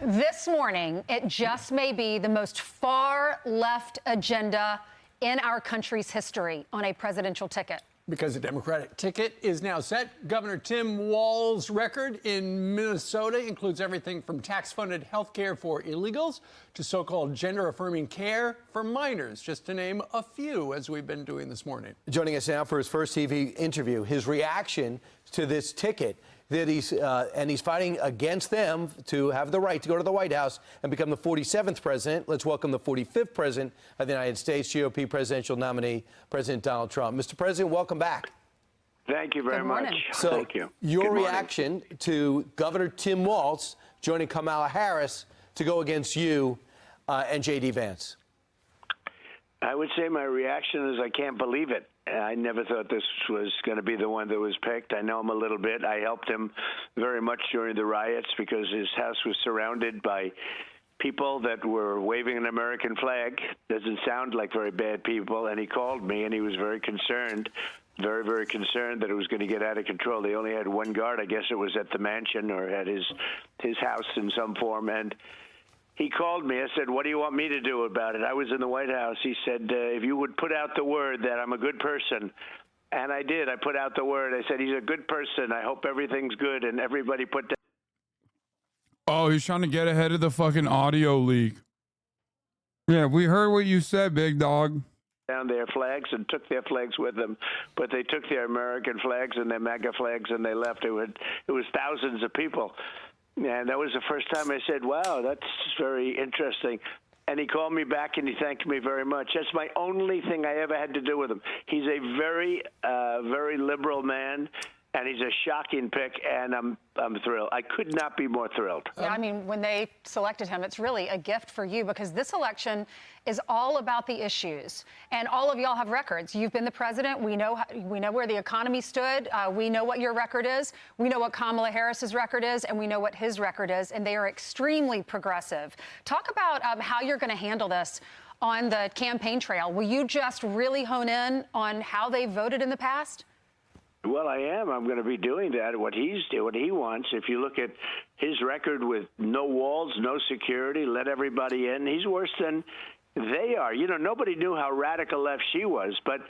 This morning, it just may be the most far-left agenda in our country's history on a presidential ticket. Because the Democratic ticket is now set. Governor Tim Walz's record in Minnesota includes everything from tax-funded health care for illegals to so-called gender-affirming care for minors, just to name a few, as we've been doing this morning. Joining us now for his first TV interview, his reaction to this ticket that he's fighting against them to have the right to go to the White House and become the 47th president. Let's welcome the 45th president of the United States, GOP presidential nominee, President Donald Trump. Mr. President, welcome back. Thank you very much. So, thank you. Your reaction to Governor Tim Walz joining Kamala Harris to go against you and J.D. Vance? I would say my reaction is I can't believe it. I never thought this was going to be the one that was picked. I know him a little bit. I helped him very much during the riots because his house was surrounded by people that were waving an American flag. Doesn't sound like very bad people. And he called me, and he was very concerned, very, very concerned that it was going to get out of control. They only had one guard. I guess it was at the mansion or at his house in some form. And he called me. I said, what do you want me to do about it? I was in the White House. He said, if you would put out the word that I'm a good person. And I did. I put out the word. I said, he's a good person. I hope everything's good. And everybody put down. Oh, he's trying to get ahead of the fucking audio leak. Yeah, we heard what you said, big dog. Down their flags and took their flags with them. But they took their American flags and their MAGA flags and they left. It was thousands of people. And that was the first time I said, wow, that's very interesting. And he called me back and he thanked me very much. That's my only thing I ever had to do with him. He's a very, very liberal man, and he's a shocking pick, and I'm thrilled. I could not be more thrilled. Yeah, I mean, when they selected him, it's really a gift for you because this election is all about the issues. And all of y'all have records. You've been the president. We know where the economy stood. We know what your record is. We know what Kamala Harris's record is, and we know what his record is. And they are extremely progressive. Talk about how you're going to handle this on the campaign trail. Will you just really hone in on how they voted in the past? Well, I am. I'm going to be doing that, what he wants. If you look at his record with no walls, no security, let everybody in, he's worse than they are. You know, nobody knew how radical left she was, but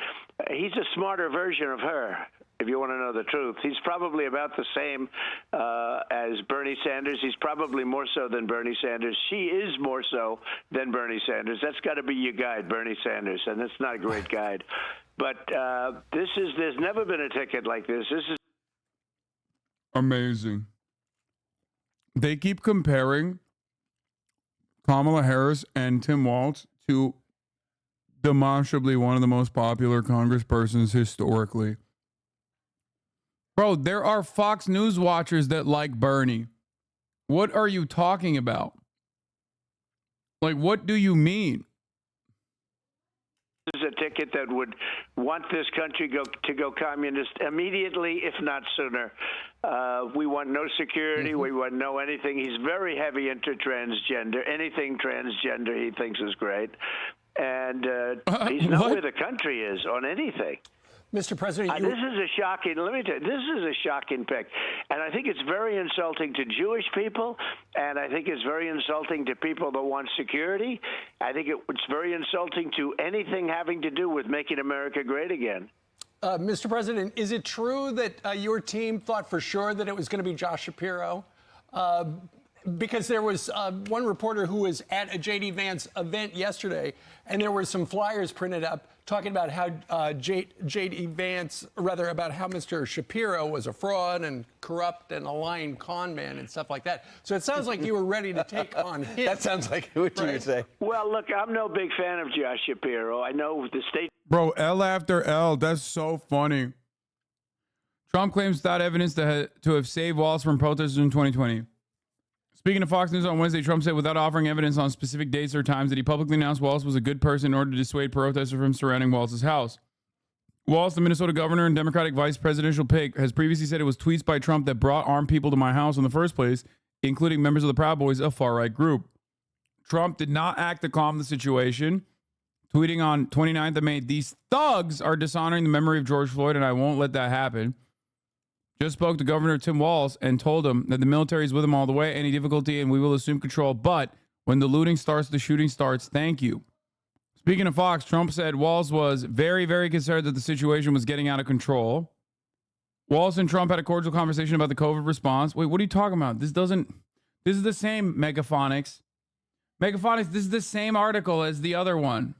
he's a smarter version of her, if you want to know the truth. He's probably about the same as Bernie Sanders. He's probably more so than Bernie Sanders. She is more so than Bernie Sanders. That's got to be your guide, Bernie Sanders, and that's not a great guide. But there's never been a ticket like this. This is amazing. They keep comparing Kamala Harris and Tim Walz to demonstrably one of the most popular congresspersons historically. Bro, there are Fox News watchers that like Bernie. What are you talking about? Like, what do you mean? This is a ticket that would want this country to go communist immediately, if not sooner. We want no security. We want no anything. He's very heavy into transgender. Anything transgender he thinks is great. And he's not where the country is on anything. Mr. President, this is a shocking. Let me tell you, this is a shocking pick, and I think it's very insulting to Jewish people, and I think it's very insulting to people that want security. I think it's very insulting to anything having to do with making America great again. Mr. President, is it true that your team thought for sure that it was going to be Josh Shapiro? Because there was one reporter who was at a J.D. Vance event yesterday, and there were some flyers printed up talking about how J.D. Vance, rather about how Mr. Shapiro was a fraud and corrupt and a lying con man and stuff like that. So it sounds like you were ready to take on him. That sounds like what you would say. Well, look, I'm no big fan of Josh Shapiro. I know the state. Bro, L after L. That's so funny. Trump claims without evidence to have saved Walz from protesters in 2020. Speaking to Fox News on Wednesday, Trump said without offering evidence on specific dates or times that he publicly announced Walz was a good person in order to dissuade protesters from surrounding Walz's house. Walz, the Minnesota governor and Democratic vice presidential pick, has previously said it was tweets by Trump that brought armed people to my house in the first place, including members of the Proud Boys, a far-right group. Trump did not act to calm the situation, tweeting on 29th of May, "These thugs are dishonoring the memory of George Floyd, and I won't let that happen." Just spoke to Governor Tim Walz and told him that the military is with him all the way, any difficulty, and we will assume control. But when the looting starts, the shooting starts. Thank you. Speaking of Fox, Trump said Walz was very, very concerned that the situation was getting out of control. Walz and Trump had a cordial conversation about the COVID response. Wait, what are you talking about? This is the same Megaphonics. Megaphonics, this is the same article as the other one.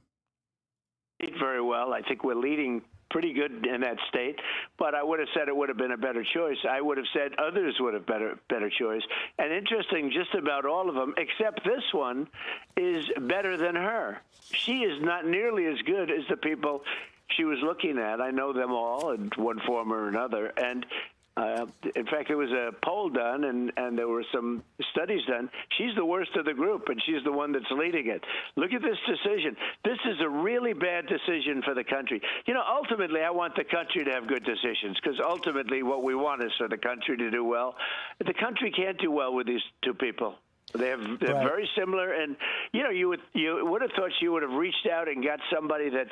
Very well. I think we're leading pretty good in that state, but I would have said it would have been a better choice. I would have said others would have better choice. And interesting, just about all of them, except this one, is better than her. She is not nearly as good as the people she was looking at. I know them all in one form or another. And in fact, there was a poll done, and there were some studies done. She's the worst of the group, and she's the one that's leading it. Look at this decision. This is a really bad decision for the country. You know, ultimately, I want the country to have good decisions, because ultimately what we want is for the country to do well. The country can't do well with these two people. They're very similar, and you would have thought she would have reached out and got somebody that's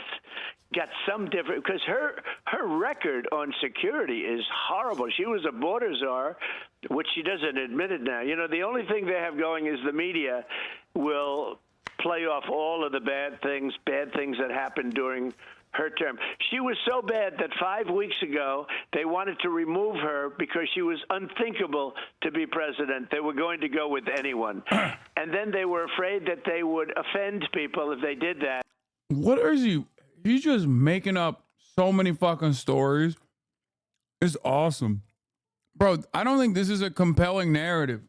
got some different, because her record on security is horrible. She was a border czar, which she doesn't admit it now. You know, the only thing they have going is the media will play off all of the bad things that happened during her term. She was so bad that 5 weeks ago they wanted to remove her because she was unthinkable to be president. They were going to go with anyone. And then they were afraid that they would offend people if they did that. What are you? He's just making up so many fucking stories. It's awesome. Bro, I don't think this is a compelling narrative.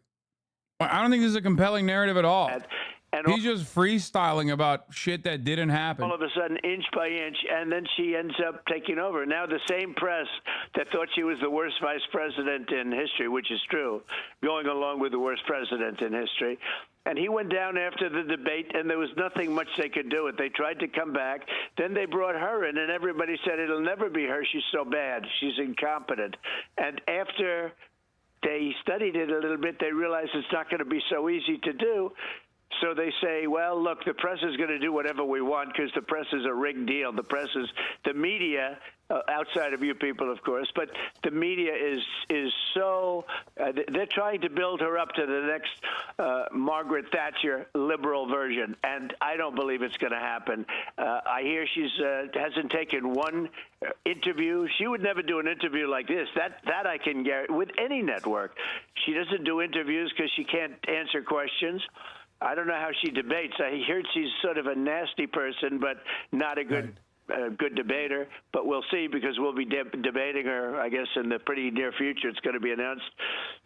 I don't think this is a compelling narrative at all. And he's just freestyling about shit that didn't happen. All of a sudden, inch by inch, and then she ends up taking over. Now the same press that thought she was the worst vice president in history, which is true, going along with the worst president in history. And he went down after the debate, and there was nothing much they could do. They tried to come back. Then they brought her in, and everybody said, it'll never be her. She's so bad. She's incompetent. And after they studied it a little bit, they realized it's not going to be so easy to do. So they say, well, look, the press is going to do whatever we want because the press is a rigged deal. The press is the media, outside of you people, of course, but the media is so they're trying to build her up to the next Margaret Thatcher liberal version, and I don't believe it's going to happen. I hear she's hasn't taken one interview. She would never do an interview like this. That I can guarantee with any network. She doesn't do interviews because she can't answer questions. I don't know how she debates. I heard she's sort of a nasty person, but not a good good debater. But we'll see, because we'll be debating her, I guess, in the pretty near future. It's going to be announced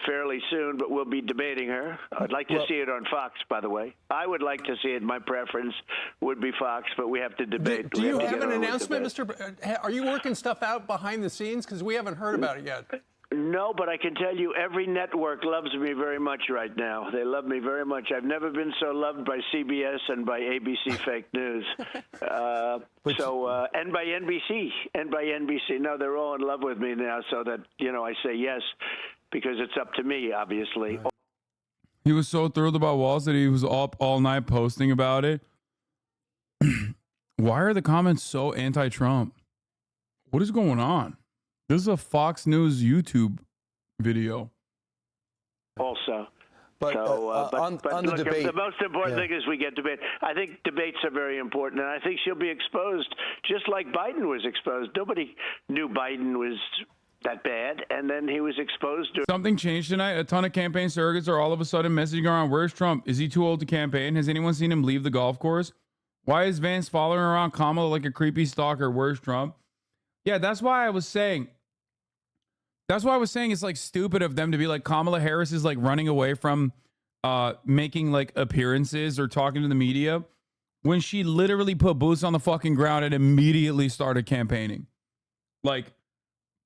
fairly soon, but we'll be debating her. I'd like to see it on Fox, by the way. I would like to see it. My preference would be Fox, but we have to debate. Do you have an announcement, Mr. Are you working stuff out behind the scenes? Because we haven't heard about it yet. No, but I can tell you every network loves me very much right now. They love me very much. I've never been so loved by CBS and by ABC fake news. And by NBC. No, they're all in love with me now, so that, I say yes, because it's up to me, obviously. Right. He was so thrilled about Walz that he was up all night posting about it. Why are the comments so anti-Trump? What is going on? This is a Fox News YouTube video. Also. But on the debate, the most important thing is we get debate. I think debates are very important, and I think she'll be exposed just like Biden was exposed. Nobody knew Biden was that bad, and then he was exposed. Something changed tonight. A ton of campaign surrogates are all of a sudden messaging around, where's Trump? Is he too old to campaign? Has anyone seen him leave the golf course? Why is Vance following around Kamala like a creepy stalker? Where's Trump? Yeah, that's why I was saying it's like stupid of them to be like, Kamala Harris is like running away from making like appearances or talking to the media when she literally put boots on the fucking ground and immediately started campaigning. Like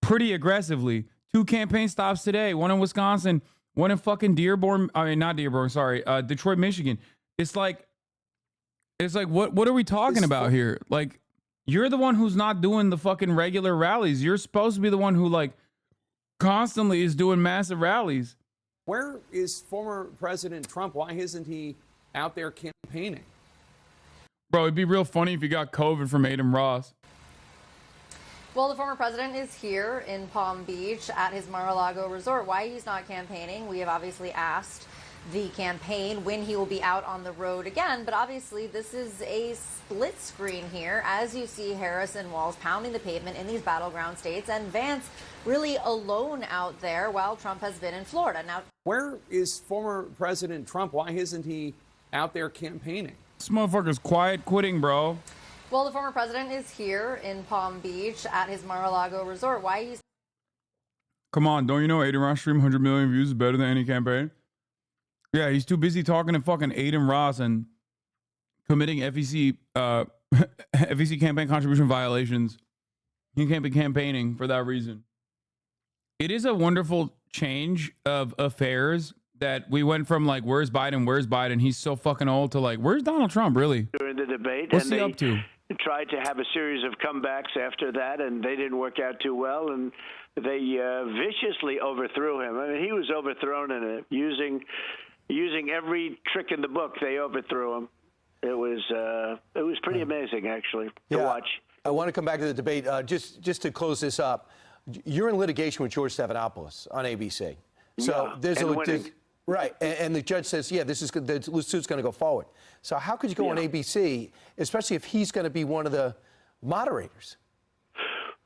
pretty aggressively. 2 campaign stops today, one in Wisconsin, one in fucking Detroit, Michigan. It's like what are we talking about here? Like, you're the one who's not doing the fucking regular rallies. You're supposed to be the one who like constantly is doing massive rallies. Where is former President Trump? Why isn't he out there campaigning? Bro, it'd be real funny if you got COVID from Adam Ross. Well, the former president is here in Palm Beach at his Mar-a-Lago resort. Why he's not campaigning, we have obviously asked the campaign when he will be out on the road again. But obviously, this is a split screen here as you see Harris and Walz pounding the pavement in these battleground states and Vance really alone out there while Trump has been in Florida. Now, where is former President Trump? Why isn't he out there campaigning? This motherfucker's quiet quitting, bro. Well, the former president is here in Palm Beach at his Mar-a-Lago resort. Why he's... Come on, don't you know Aiden Ross stream 100 million views is better than any campaign? Yeah, he's too busy talking to fucking Aiden Ross and committing FEC FEC campaign contribution violations. He can't be campaigning for that reason. It is a wonderful change of affairs that we went from like, where's Biden? He's so fucking old to like, where's Donald Trump, really? During the debate. What's he up to? Tried to have a series of comebacks after that, and they didn't work out too well, and they viciously overthrew him. I mean, he was overthrown in it, using every trick in the book. They overthrew him. It was pretty amazing, actually, to watch. I want to come back to the debate. Just to close this up, you're in litigation with George Stephanopoulos on ABC. So there's right, and the judge says, yeah, the suit's going to go forward. So how could you go on ABC, especially if he's going to be one of the moderators?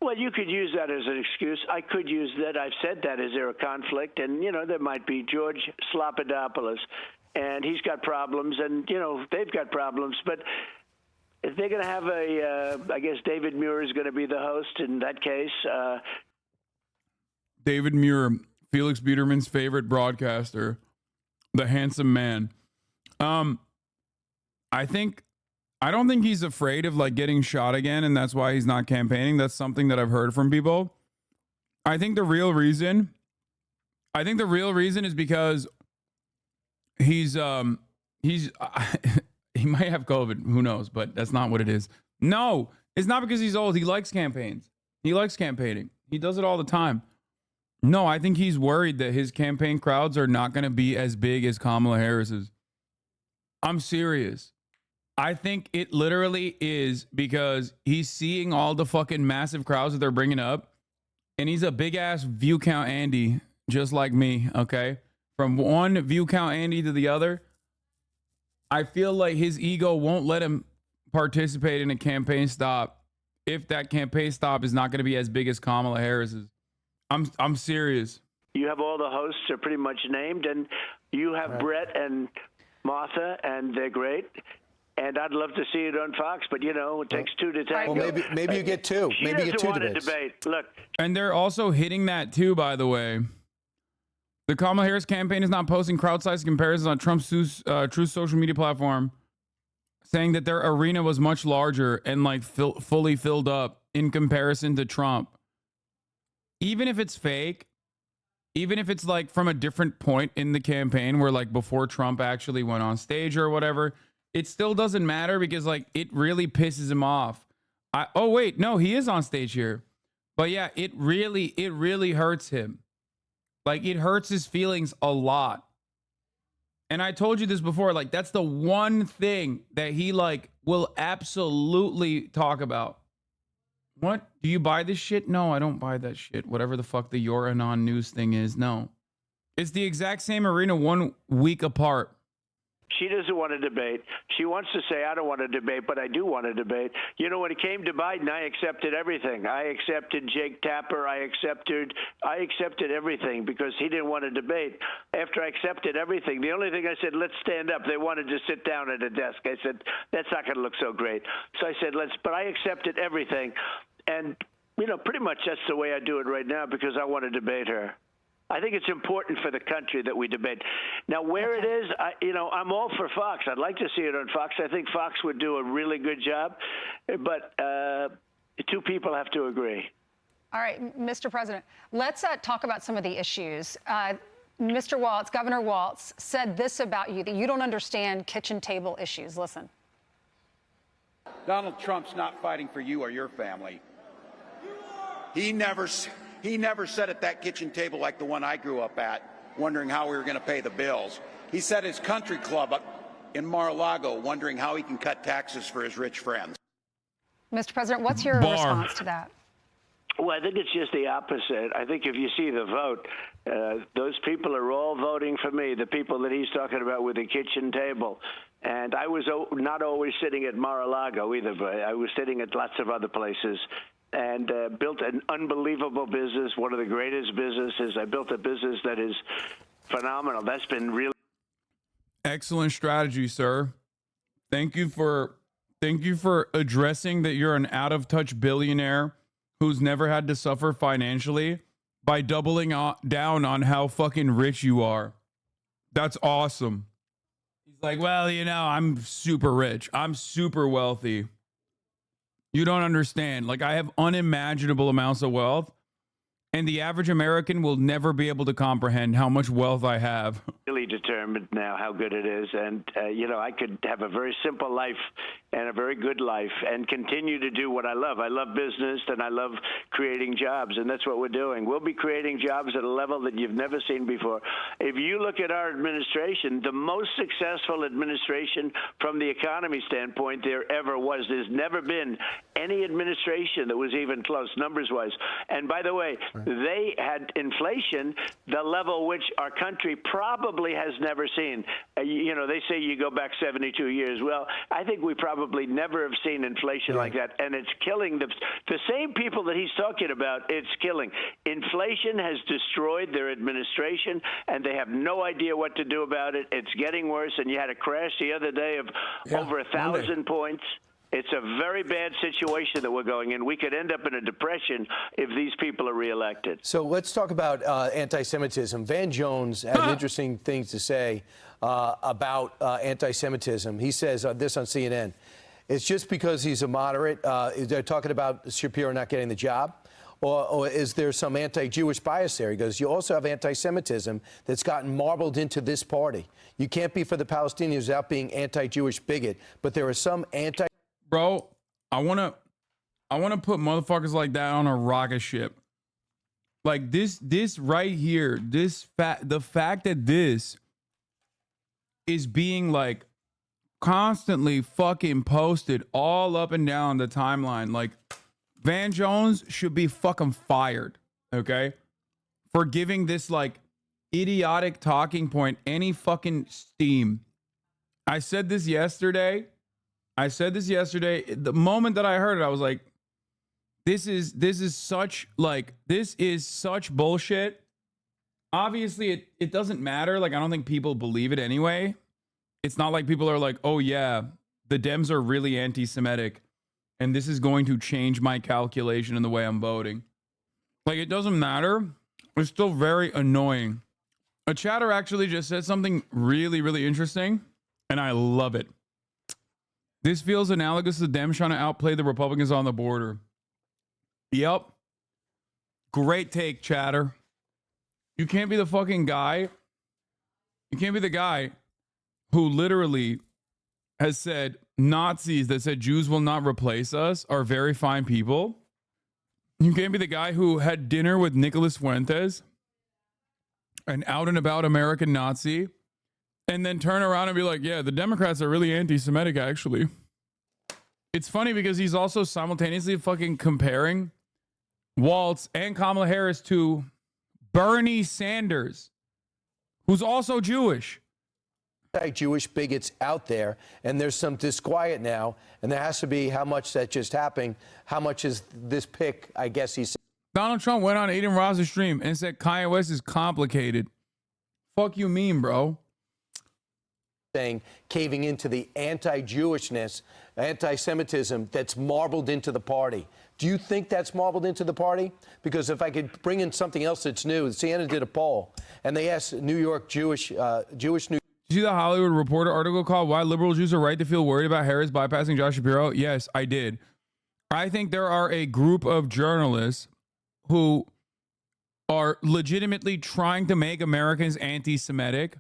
Well, you could use that as an excuse. I could use that. I've said that. Is there a conflict? And, there might be George Slopadopoulos, and he's got problems, and, they've got problems. But if they're going to have I guess David Muir is going to be the host in that case. David Muir, Felix Biederman's favorite broadcaster, the handsome man. I don't think he's afraid of like getting shot again, and that's why he's not campaigning. That's something that I've heard from people. I think the real reason is because he might have COVID, who knows, but that's not what it is. No, it's not because he's old. He likes campaigns. He likes campaigning. He does it all the time. No, I think he's worried that his campaign crowds are not going to be as big as Kamala Harris's. I'm serious. I think it literally is because he's seeing all the fucking massive crowds that they're bringing up, and he's a big ass view count Andy, just like me, okay? From one view count Andy to the other, I feel like his ego won't let him participate in a campaign stop if that campaign stop is not going to be as big as Kamala Harris's. I'm serious. You have all the hosts are pretty much named, and you have Brett and Martha, and they're great. And I'd love to see it on Fox, but it takes two to tango. Well, maybe you get two. She maybe you get two want debates. A debate. Look, and they're also hitting that too. By the way, the Kamala Harris campaign is not posting crowd size comparisons on Trump's Truth social media platform, saying that their arena was much larger and like fully filled up in comparison to Trump. Even if it's fake, even if it's like from a different point in the campaign where like before Trump actually went on stage or whatever, it still doesn't matter because like it really pisses him off. Oh wait, no, he is on stage here. But yeah, it really hurts him. Like it hurts his feelings a lot. And I told you this before, like that's the one thing that he like will absolutely talk about. What? Do you buy this shit? No, I don't buy that shit. Whatever the fuck the Your Anon news thing is. No. It's the exact same arena 1 week apart. she doesn't want to debate. She wants to say, I don't want to debate, but I do want to debate. When it came to Biden, I accepted everything. I accepted Jake Tapper. I accepted everything because he didn't want to debate. After I accepted everything, the only thing I said, let's stand up. They wanted to sit down at a desk. I said, that's not going to look so great. So I said, but I accepted everything. And, pretty much that's the way I do it right now because I want to debate her. I think it's important for the country that we debate. Now, where it is, I'm all for Fox. I'd like to see it on Fox. I think Fox would do a really good job, but two people have to agree. All right, Mr. President, let's talk about some of the issues. Mr. Walz, Governor Walz, said this about you, that you don't understand kitchen table issues. Listen. Donald Trump's not fighting for you or your family. He never sat at that kitchen table like the one I grew up at, wondering how we were going to pay the bills. He sat at his country club up in Mar-a-Lago, wondering how he can cut taxes for his rich friends. Mr. President, what's your response to that? Well, I think it's just the opposite. I think if you see the vote, those people are all voting for me, the people that he's talking about with the kitchen table. And I was not always sitting at Mar-a-Lago either, but I was sitting at lots of other places and built an unbelievable business, one of the greatest businesses. I built a business that is phenomenal. That's been really Excellent strategy, sir. Thank you for addressing that you're an out-of-touch billionaire who's never had to suffer financially by doubling down on how fucking rich you are. That's awesome. He's like, well, you know, I'm super rich. I'm super wealthy. You don't understand. Like, I have unimaginable amounts of wealth, and the average American will never be able to comprehend how much wealth I have. really determined now how good it is. And, you know, I could have a very simple life and a very good life and continue to do what I love. I love business and I love creating jobs, and that's what we're doing. We'll be creating jobs at a level that you've never seen before. If you look at our administration, the most successful administration from the economy standpoint there ever was. There's never been any administration that was even close, numbers-wise. And by the way, they had inflation, the level which our country probably has never seen. You know, they say you go back 72 years. Well, I think we probably never have seen inflation like that, and it's killing the same people that he's talking about. It's killing. Inflation has destroyed their administration, and they have no idea what to do about it. It's getting worse, and you had a crash the other day of over 1,000 points. It's a very bad situation that we're going in. We could end up in a depression if these people are reelected. So let's talk about anti-Semitism. Van Jones had interesting things to say about anti-Semitism. He says this on CNN. It's just because he's a moderate. They're talking about Shapiro not getting the job. Or is there some anti-Jewish bias there? He goes, you also have anti-Semitism that's gotten marbled into this party. You can't be for the Palestinians without being anti-Jewish bigot. But there are some anti... Bro, I wanna put motherfuckers like that on a rocket ship. Like this right here, the fact that this is being like constantly fucking posted all up and down the timeline. Like, Van Jones should be fucking fired, okay? For giving this like idiotic talking point any fucking steam. I said this yesterday. The moment that I heard it, I was like, this is such bullshit. Obviously, it doesn't matter. Like, I don't think people believe it anyway. It's not like people are like, oh yeah, the Dems are really anti-Semitic, and this is going to change my calculation in the way I'm voting. Like, it doesn't matter. It's still very annoying. A chatter actually just said something really, really interesting, and I love it. This feels analogous to the Dems trying to outplay the Republicans on the border. Yep. Great take, chatter. You can't be the fucking guy. You can't be the guy who literally has said Nazis that said Jews will not replace us are very fine people. You can't be the guy who had dinner with Nicholas Fuentes, an out and about American Nazi, and then turn around and be like, yeah, the Democrats are really anti-Semitic, actually. It's funny because he's also simultaneously fucking comparing Walz and Kamala Harris to Bernie Sanders, who's also Jewish. Jewish bigots out there, and there's some disquiet now, and there has to be how much that just happened. How much is this pick, I guess he said. Donald Trump went on Aiden Ross's stream and said Kanye West is complicated. Fuck you mean, bro? Saying caving into the anti-Jewishness, anti-Semitism that's marbled into the party. Do you think that's marbled into the party? Because if I could bring in something else that's new, CNN did a poll, and they asked New York Jewish New. Did you see the Hollywood Reporter article called Why Liberal Jews Are Right to Feel Worried About Harris Bypassing Josh Shapiro? Yes, I did. I think there are a group of journalists who are legitimately trying to make Americans anti-Semitic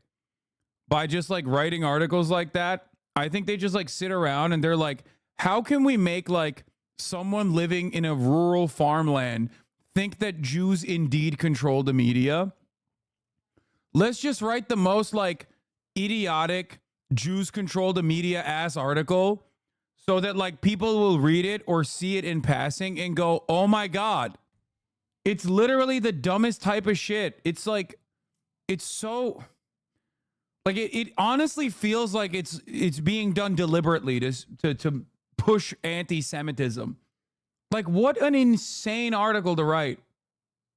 by just like writing articles like that. I think they just like sit around and they're like, how can we make like someone living in a rural farmland think that Jews indeed control the media? Let's just write the most like idiotic Jews control the media ass article so that like people will read it or see it in passing and go, oh my God, It's literally the dumbest type of shit. It's like, it's so, like, it honestly feels like it's being done deliberately to push anti-Semitism. Like, what an insane article to write.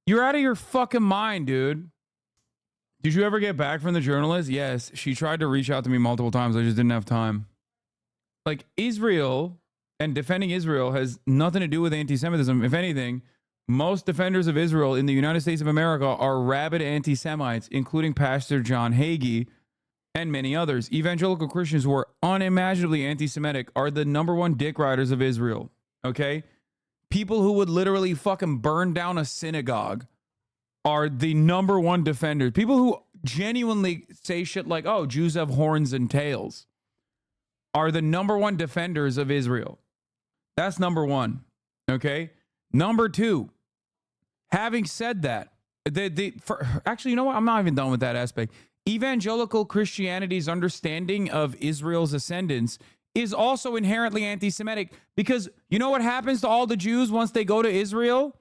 You're out of your fucking mind, dude. Did you ever get back from the journalist? Yes. She tried to reach out to me multiple times. I just didn't have time. Like, Israel and defending Israel has nothing to do with anti-Semitism. If anything, most defenders of Israel in the United States of America are rabid anti-Semites, including Pastor John Hagee and many others. Evangelical Christians who are unimaginably anti-Semitic are the #1 dick riders of Israel. Okay? People who would literally fucking burn down a synagogue are the #1 defenders. People who genuinely say shit like, oh, Jews have horns and tails, are the #1 defenders of Israel. That's #1. Okay? #2, having said that, actually, you know what? I'm not even done with that aspect. Evangelical Christianity's understanding of Israel's ascendance is also inherently anti-Semitic, because you know what happens to all the Jews once they go to Israel?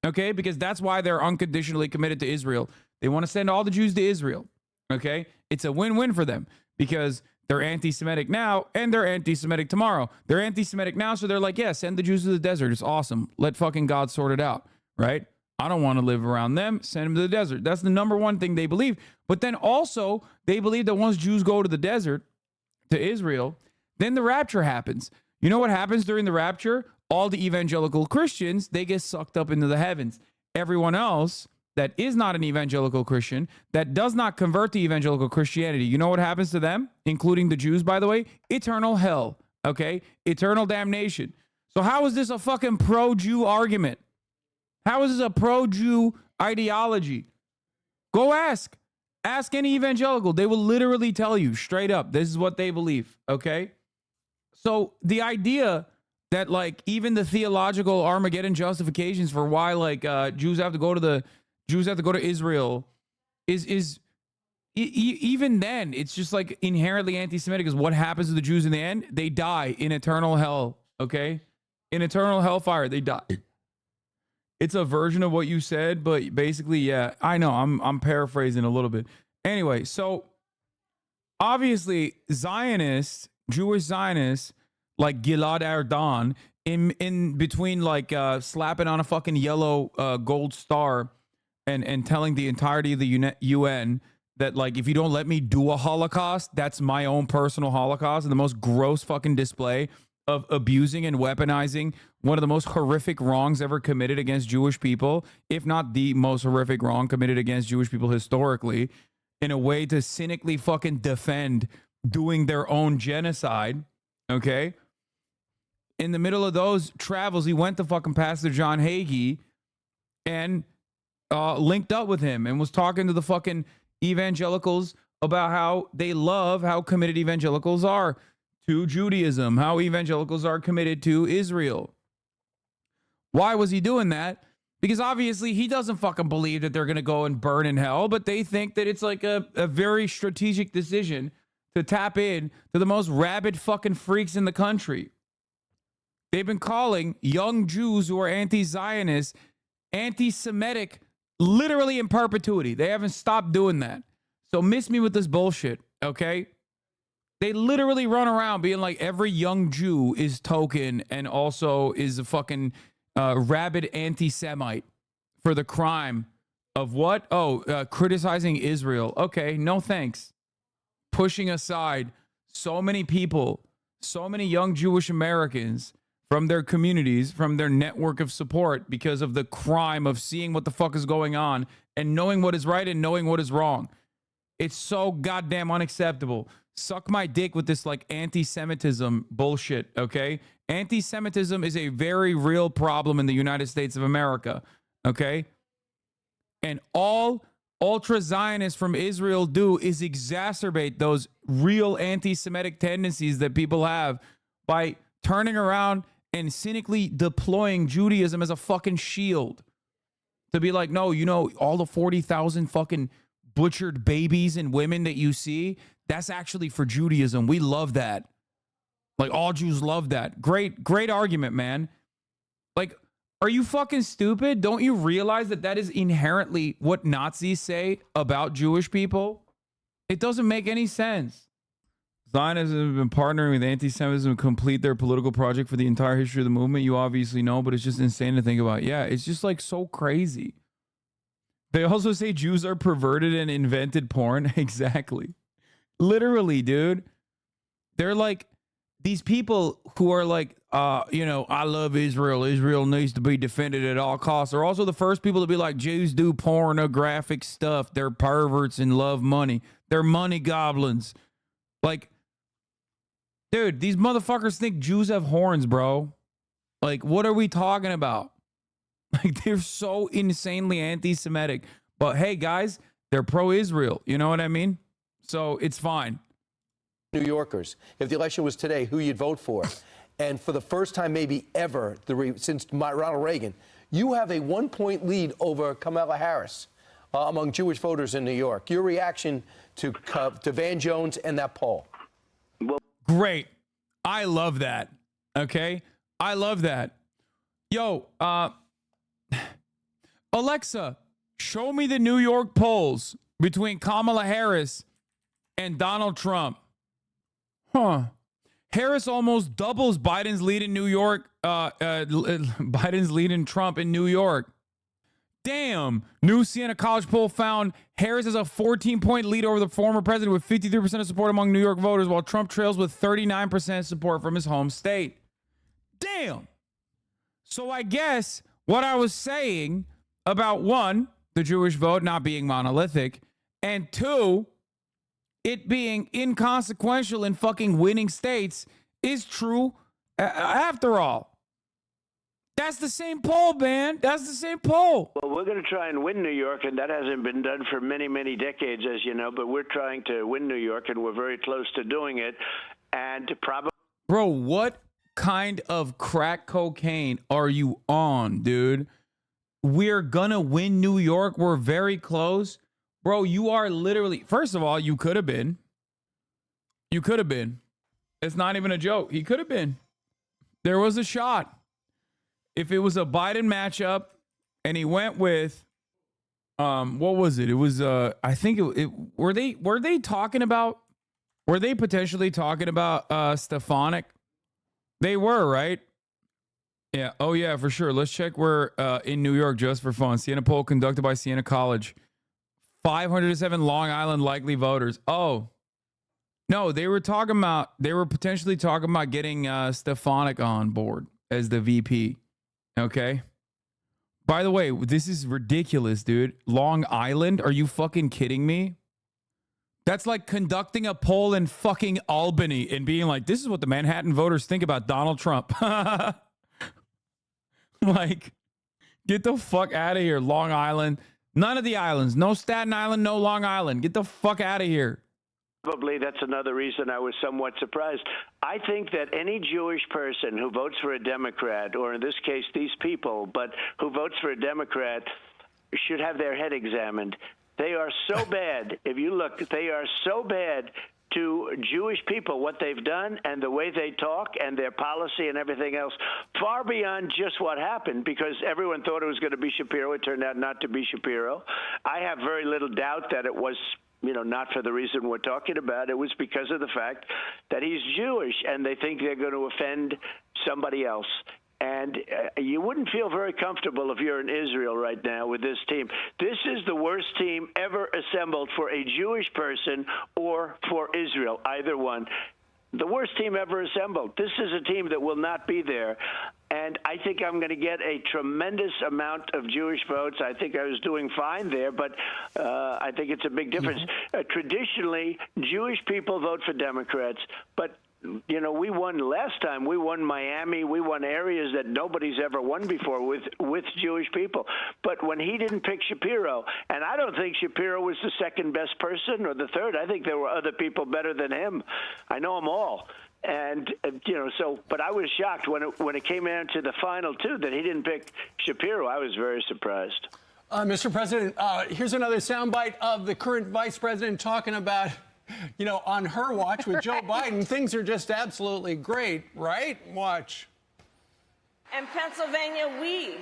Okay, because that's why they're unconditionally committed to Israel. They want to send all the Jews to Israel. Okay, it's a win-win for them because they're anti-Semitic now and they're anti-Semitic tomorrow. They're anti-Semitic now, so they're like, yeah, send the Jews to the desert. It's awesome. Let fucking God sort it out, right? I don't want to live around them. Send them to the desert. That's the #1 thing they believe. But then also, they believe that once Jews go to the desert, to Israel, then the rapture happens. You know what happens during the rapture? All the evangelical Christians, they get sucked up into the heavens. Everyone else that is not an evangelical Christian, that does not convert to evangelical Christianity, you know what happens to them? Including the Jews, by the way? Eternal hell, okay? Eternal damnation. So how is this a fucking pro-Jew argument? How is this a pro-Jew ideology? Go ask. Ask any evangelical. They will literally tell you straight up, this is what they believe, okay? So the idea that, like, even the theological Armageddon justifications for why, like, Jews have to go to Israel is even then, it's just like inherently anti-Semitic. Is what happens to the Jews in the end? They die in eternal hell, okay? In eternal hellfire, they die. It's a version of what you said, but basically, yeah, I know. I'm paraphrasing a little bit. Anyway, so obviously Zionists, Jewish Zionists, like Gilad Erdan, in between, like, slapping on a fucking yellow gold star and telling the entirety of the UN that, like, if you don't let me do a Holocaust, that's my own personal Holocaust, and the most gross fucking display of abusing and weaponizing one of the most horrific wrongs ever committed against Jewish people, if not the most horrific wrong committed against Jewish people historically, in a way to cynically fucking defend doing their own genocide, okay? In the middle of those travels, he went to fucking Pastor John Hagee and linked up with him and was talking to the fucking evangelicals about how they love how committed evangelicals are to Judaism, how evangelicals are committed to Israel. Why was he doing that? Because obviously he doesn't fucking believe that they're going to go and burn in hell, but they think that it's like a very strategic decision to tap in to the most rabid fucking freaks in the country. They've been calling young Jews who are anti-Zionist, anti-Semitic, literally in perpetuity. They haven't stopped doing that. So miss me with this bullshit, okay? They literally run around being like every young Jew is token and also is a fucking rabid anti-Semite for the crime of what? Oh, criticizing Israel. Okay, no thanks. Pushing aside so many people, so many young Jewish Americans from their communities, from their network of support because of the crime of seeing what the fuck is going on and knowing what is right and knowing what is wrong. It's so goddamn unacceptable. Suck my dick with this, like, anti-Semitism bullshit, okay? Anti-Semitism is a very real problem in the United States of America, okay? And all ultra-Zionists from Israel do is exacerbate those real anti-Semitic tendencies that people have by turning around and cynically deploying Judaism as a fucking shield. To be like, no, you know, all the 40,000 fucking butchered babies and women that you see, that's actually for Judaism. We love that. Like, all Jews love that. Great argument, man. Like, Are you fucking stupid? Don't you realize that that is inherently what Nazis say about Jewish people? It doesn't make any sense. Zionism has been partnering with anti-Semitism to complete their political project for the entire history of the movement. You obviously know, but it's just insane to think about. Yeah, it's just like so crazy. They also say Jews are perverted and invented porn. Exactly. Literally, dude. They're like these people who are like, I love Israel. Israel needs to be defended at all costs. They're also the first people to be like, Jews do pornographic stuff. They're perverts and love money. They're money goblins. Like, dude, these motherfuckers think Jews have horns, bro. Like, what are we talking about? Like, they're so insanely anti-Semitic. But hey, guys, they're pro-Israel. You know what I mean? So it's fine. New Yorkers, if the election was today, who you'd vote for. And for the first time maybe ever since Ronald Reagan, you have a 1-point lead over Kamala Harris among Jewish voters in New York. Your reaction to Van Jones and that poll? Great. I love that. Okay? I love that. Yo, Alexa, show me the New York polls between Kamala Harris and Donald Trump. Huh. Harris almost doubles Biden's lead in New York. Biden's lead in Trump in New York. Damn. New Siena College poll found Harris has a 14-point lead over the former president with 53% of support among New York voters, while Trump trails with 39% support from his home state. Damn. So I guess what I was saying about, one, the Jewish vote not being monolithic, and two, it being inconsequential in fucking winning states is true after all. That's the same poll, man. That's the same poll. Well, we're going to try and win New York, and that hasn't been done for many, many decades, as you know, but we're trying to win New York, and we're very close to doing it. And probably... Bro, what kind of crack cocaine are you on, dude? We're going to win New York. We're very close. Bro, you are literally... First of all, you could have been. You could have been. It's not even a joke. He could have been. There was a shot. If it was a Biden matchup and he went with... what was it? It was... I think were they talking about... Were they potentially talking about Stefanik? They were, right? Yeah. Oh, yeah, for sure. Let's check where in New York just for fun. Siena poll conducted by Siena College. 507 Long Island likely voters. Oh, no, they were potentially talking about getting Stefanik on board as the VP. Okay. By the way, this is ridiculous, dude. Long Island? Are you fucking kidding me? That's like conducting a poll in fucking Albany and being like, this is what the Manhattan voters think about Donald Trump. Like, get the fuck out of here, Long Island. None of the islands. No Staten Island, no Long Island. Get the fuck out of here. Probably that's another reason I was somewhat surprised. I think that any Jewish person who votes for a Democrat, or in this case, these people, but who votes for a Democrat, should have their head examined. They are so bad. If you look, they are so bad to Jewish people, what they've done and the way they talk and their policy and everything else, far beyond just what happened, because everyone thought it was going to be Shapiro. It turned out not to be Shapiro. I have very little doubt that it was, not for the reason we're talking about. It was because of the fact that he's Jewish and they think they're going to offend somebody else. And you wouldn't feel very comfortable if you're in Israel right now with this team. This is the worst team ever assembled for a Jewish person or for Israel, either one. The worst team ever assembled. This is a team that will not be there. And I think I'm going to get a tremendous amount of Jewish votes. I think I was doing fine there, but I think it's a big difference. Traditionally, Jewish people vote for Democrats, but we won last time. We won Miami. We won areas that nobody's ever won before with Jewish people. But when he didn't pick Shapiro, and I don't think Shapiro was the second best person or the third. I think there were other people better than him. I know them all. And, but I was shocked when it came down to the final two that he didn't pick Shapiro. I was very surprised. Mr. President, here's another soundbite of the current vice president talking about, on her watch with Joe Biden, things are just absolutely great, right? Watch. In Pennsylvania, we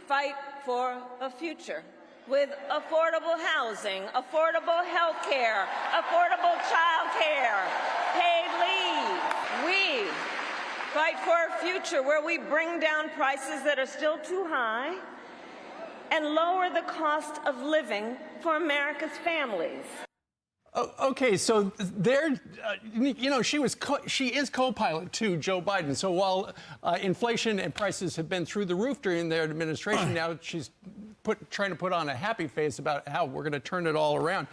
fight for a future with affordable housing, affordable health care, affordable child care, paid leave. We fight for a future where we bring down prices that are still too high and lower the cost of living for America's families. Okay, so there, you know, she is co-pilot to Joe Biden. So while inflation and prices have been through the roof during their administration, now she's trying to put on a happy face about how we're going to turn it all around.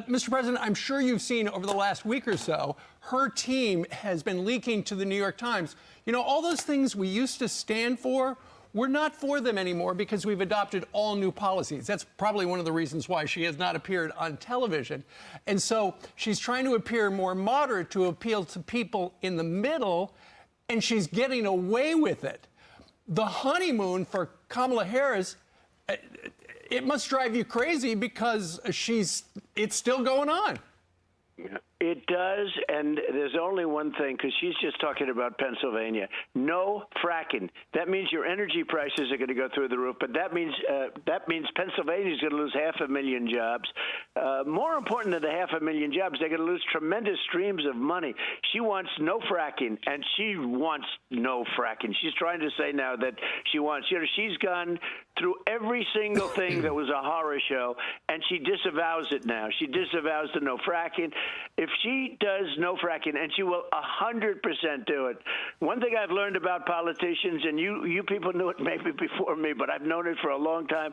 Mr. President, I'm sure you've seen over the last week or so, her team has been leaking to the New York Times. You know, all those things we used to stand for, we're not for them anymore because we've adopted all new policies. That's probably one of the reasons why she has not appeared on television. And so she's trying to appear more moderate to appeal to people in the middle, and she's getting away with it. The honeymoon for Kamala Harris, it must drive you crazy because it's still going on. It does, and there's only one thing, because she's just talking about Pennsylvania. No fracking. That means your energy prices are going to go through the roof, but that means Pennsylvania's going to lose 500,000 jobs. More important than the 500,000 jobs, they're going to lose tremendous streams of money. She wants no fracking, and she wants no fracking. She's trying to say now that she wants, you know, she's gone through every single thing that was a horror show, and she disavows it now. She disavows the no fracking. If she does no fracking, and she will 100% do it. One thing I've learned about politicians, and you people knew it maybe before me, but I've known it for a long time,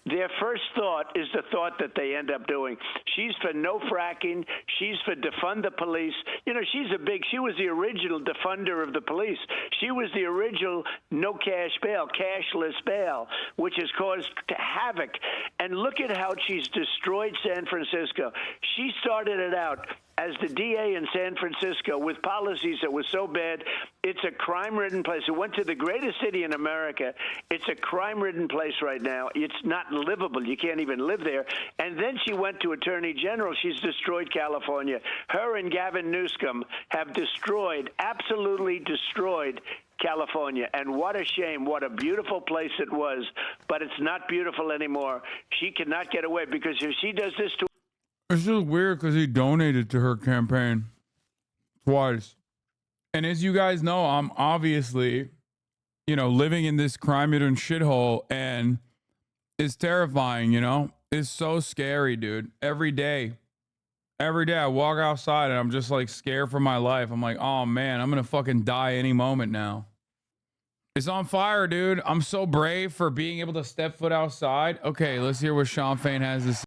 their first thought is the thought that they end up doing. She's for no fracking. She's for defund the police. You know, she was the original defunder of the police. She was the original no cash bail, cashless bail, which has caused havoc. And look at how she's destroyed San Francisco. She started it out as the DA in San Francisco with policies that were so bad. It's a crime-ridden place. It went to the greatest city in America. It's a crime-ridden place right now. It's not livable. You can't even live there. And then she went to Attorney General. She's destroyed California. Her and Gavin Newsom have destroyed, absolutely destroyed California. And what a shame. What a beautiful place it was. But it's not beautiful anymore. She cannot get away, because if she does this to It's just weird because he donated to her campaign twice. And as you guys know, I'm obviously, you know, living in this crime-ridden shithole, and it's terrifying, you know? It's so scary, dude. Every day I walk outside and I'm just like scared for my life. I'm like, oh man, I'm gonna fucking die any moment now. It's on fire, dude. I'm so brave for being able to step foot outside. Okay, let's hear what Sean Fain has to say.